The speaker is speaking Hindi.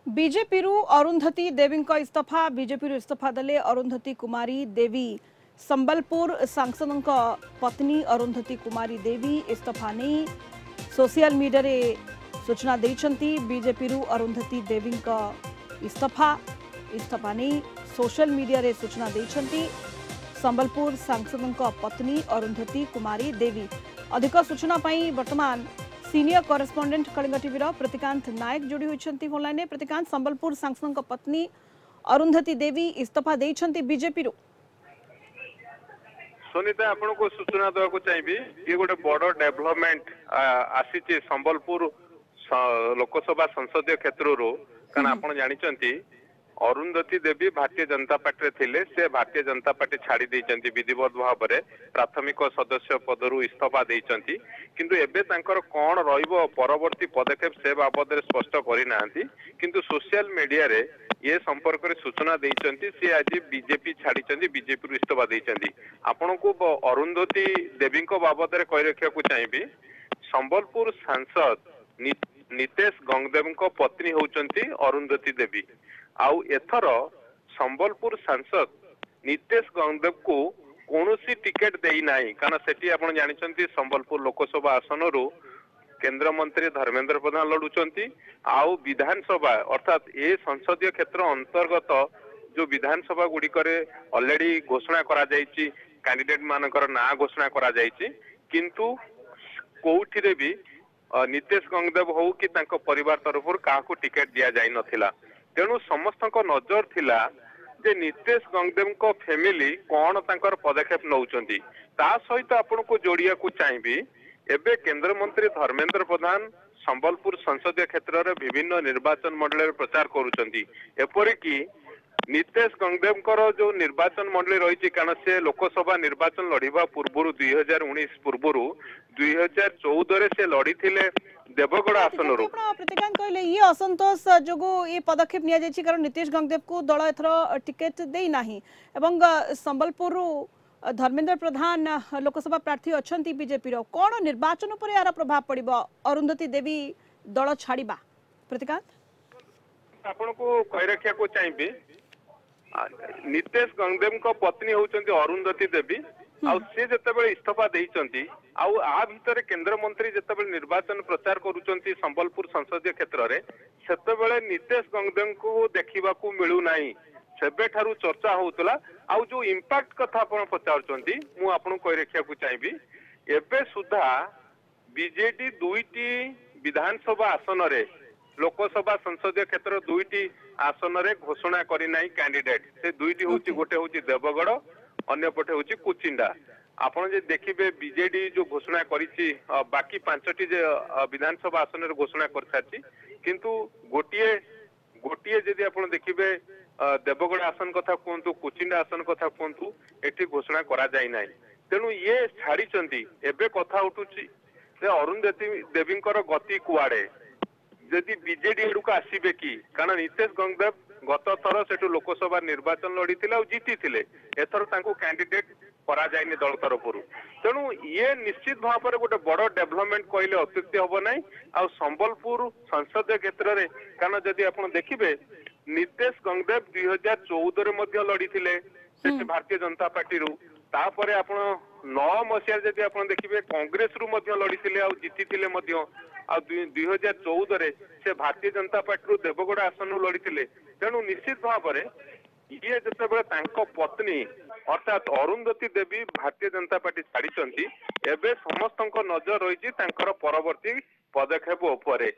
बीजेपी अरुंधति देवी इस्तफा बीजेपी इस्तफा देले अरुंधति कुमारी देवी संबलपुर सांसद पत्नी अरुंधति कुमारी देवी इस्तफा नहीं सोशल मीडिया रे सूचना देइछंती। बीजेपी अरुंधति देवी इस्तफा नहीं सोशल मीडिया रे सूचना देइछंती। संबलपुर सांसद पत्नी अरुंधति कुमारी देवी। अधिक सूचना पाई वर्तमान सीनियर करेस्पोंडेंट कलिंग टीवी प्रतिकांत नायक जोड़ी होती फोनलाइन। प्रतिकांत, संबलपुर सांसद पत्नी अरुंधति देवी इस्तफा देइछंती बीजेपी रो। सुनीता आपन को सूचना देवा को चाहिए ये गोटे बड़ डेवलपमेंट आसी संबलपुर लोकसभा संसदीय क्षेत्र रो। कारण आपन जानिचंती अरुंधति देवी भारतीय जनता पार्टी थिले से भारतीय जनता पार्टी छाड़ी देइचंती विधिवत भाव में प्राथमिक सदस्य पदरु इस्तफा देइचंती। किंतु एबे तांकर कोन रहिबो परवर्ती पदक्षेप से बाबद रे स्पष्ट करि नांती। किंतु सोशल मीडिया रे ये संपर्क रे सूचना देइचंती से आज बीजेपी छाड़ीचंती, बीजेपी रु इस्तफा देइचंती। आपन को अरुंधति देवी को बाबद रे कहि रखिया को चाहिबी संबलपुर सांसद नितेश गंगदेव को पत्नी होचंती अरुंधति देवी। आउ एथर संबलपुर सांसद नितेश गंगदेव को कौनसी टिकेट देई नाही। कारण सेठी आपण जानिचंती संबलपुर लोकसभा आसन रु केंद्र मंत्री धर्मेंद्र प्रधान लड़ुचंती। आउ विधानसभा अर्थात ए संसदीय क्षेत्र अंतर्गत जो विधानसभा गुडी करे ऑलरेडी घोषणा करा जायछि, कैंडिडेट मानकर ना घोषणा करा जायछि। किंतु कोउठी रे भी नितेश गंगदेव हो कि तांको परिवार तरफर काहाको टिकेट दिया जाय नथिला। तेणु समस्त नजर थिला जे नितेश गंगदेव को फैमिली कौन तांकर पदक्षेप नौचंती। ता सहित आपण को जोड़िया को चाहिए एबे केंद्र मंत्री धर्मेंद्र प्रधान संबलपुर संसदीय क्षेत्र रे विभिन्न निर्वाचन मंडल रे प्रचार करूचंती। एपरि कि नितेश गंगदेव को जो निर्वाचन मंडली रही कारण से लोकसभा निर्वाचन लड़िबा पूर्व 2019 पूर्व 2014 से लड़ी थिले देवगढ़ आसन रो। प्रतिकांत कहले ये असंतोष जोगो ये पदक्षेप निया जायछि कारण नितेश गंगदेव को दल एथर टिकेट देई नाही एवं संबलपुर धर्मेंद्र प्रधान लोकसभा प्रार्थी अछंती बीजेपी रो। कोन निर्वाचन पर यार प्रभाव पड़िबो अरुंधति देवी दल छाड़ीबा? प्रतिकांत आपन को कहि रखिया को चाहिए नितेश गंगदेव को पत्नी होचंती अरुंधति देवी। आउ से जतबेले इस्तफा देइचंती आउ आ भितर केंद्र मंत्री जतबेले निर्वाचन प्रचार करूचंती संबलपुर संसदीय क्षेत्र रे सेतबेले नितेश गंगदेव को देखिबा को मिलु नाही। सेबे ठारू चर्चा होतला। आउ जो इंपैक्ट कथा आपण पचारचंती मु आपण कहि रखिया को चाहिबी एबे सुधा बीजेडी दुईटी विधानसभा आसन रे लोकसभा संसदीय क्षेत्र दुईटी आसन रे घोषणा करि नाही कैंडिडेट। से दुईटी होची गोटे होची देवगढ़ अन्य पटे होची कुचिंडा। आपण जे देखिबे बीजेडी जो घोषणा करिछि बाकी पांचटी जे विधानसभा आसन रे घोषणा करछाछि। किंतु गोटिए जदि आपण देखिबे देवगढ़ आसन कथा कोंतु कुचिंडा आसन कथा कोंतु एठी घोषणा करा जाय नाही। तेनु ये छाड़ीचंती एबे कथा उठुछि जे अरुंधति देवींकर गति कुआडे जदि बीजेडी एडु को आसीबे कि कारण नितेश गंगदेव गत थर सेठु लोकसभा निर्वाचन लड़ी जीति थिले एथर तांको कैंडिडेट करा जायनि दल तरफरु। तेणु ये निश्चित भाव में गोटे बड़ डेवलपमेंट कहले अत्युक्ति हम ना। आ संबलपुर संसदीय क्षेत्र रे कारण जदि आपण देखिबे नितेश गंगदेव 2014 रे मध्य लड़ी थिले सेठी भारतीय जनता पार्टी रु। तापरे आपण 9 मसिया जदि आपण देखिबे कांग्रेस रु मध्य लड़ी थिले आ जीति थिले मध्य। आ 2014 रे से भारतीय जनता पार्टी देवगढ़ आसन लड़ी थिले। तेणु निश्चित भाव में ये जतबेले तांको पत्नी अर्थात अरुंधति देवी भारतीय जनता पार्टी छाड़ीचंती एबे समस्तक नजर रही तांकर परवर्ती पदक्षेप उपरे।